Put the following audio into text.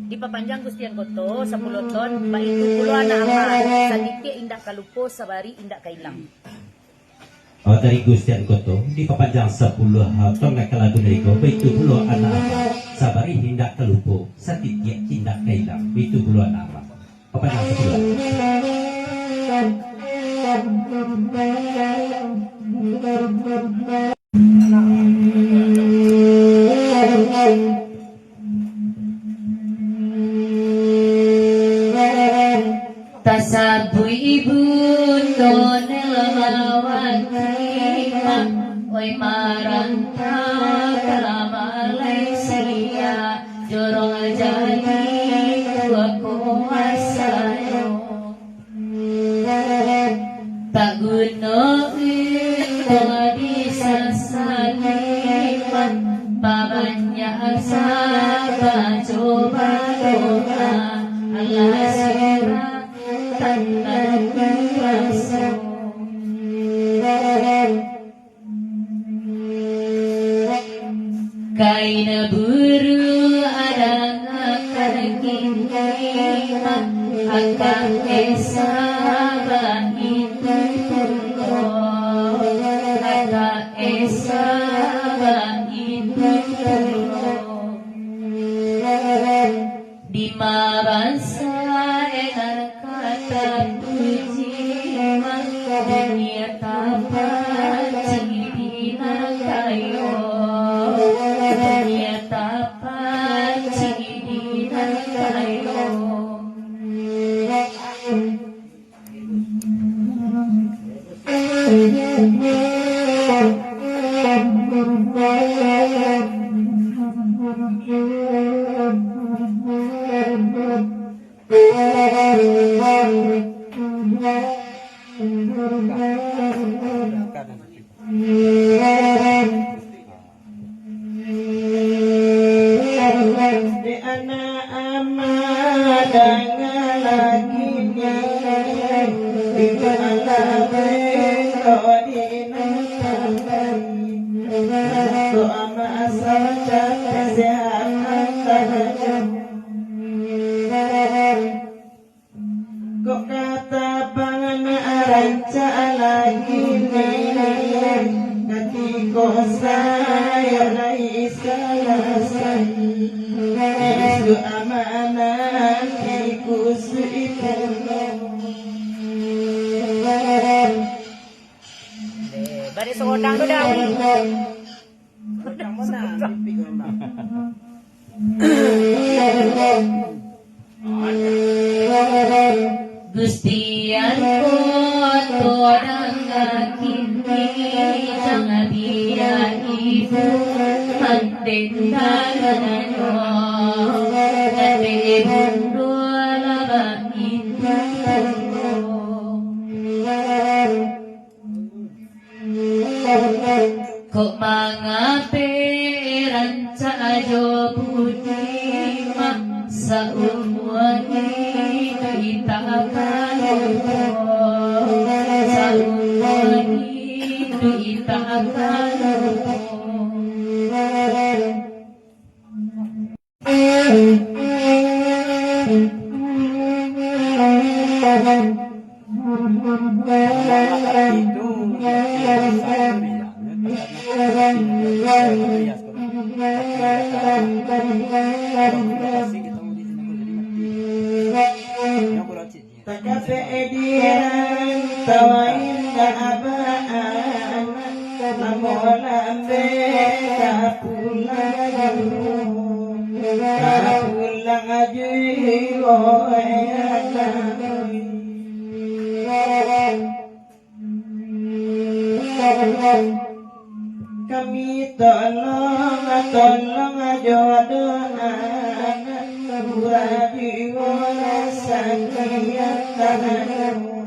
Dipapanjang Gustian Koto 10 ton baitu pulo anak ama sadiki indah kalupo sabari indah kailang. Dari Gustian Koto dipapanjang 10 ton nakalagu dari ko baitu pulo anak ama bari hindak kelupo setiap tindak kailang itu bulan apa kepada sebulan tasabu ibu nonelawakima oi maranta Malaysia jorong jadi kuasayo tak guna itu bisa saliman pamannya sabar coba doa Allah sirah tanah kuasa kain buru ada ngakar akan esa itu akan esa itu di mabasa enak kata puji dunia tapat cibina kayo dunia tapat cibina kayo di anak amat dengan lagi di anak belo di nanti doa masa kesehatan kok kata bangan ranca lagi ketika saya lagi selesai itu amanah ikusi itu bari seodang tu dah Gustian ko kini jangan dia ibu mendengarkan nanti bundu laba itu kok mangape ranca ajo budi maksa umwani kita akan saumwani kita akan Takape ediran tawain da abaan amolan beta pulang ajuy kami tolong jodohan muradi wala sakiyat tanah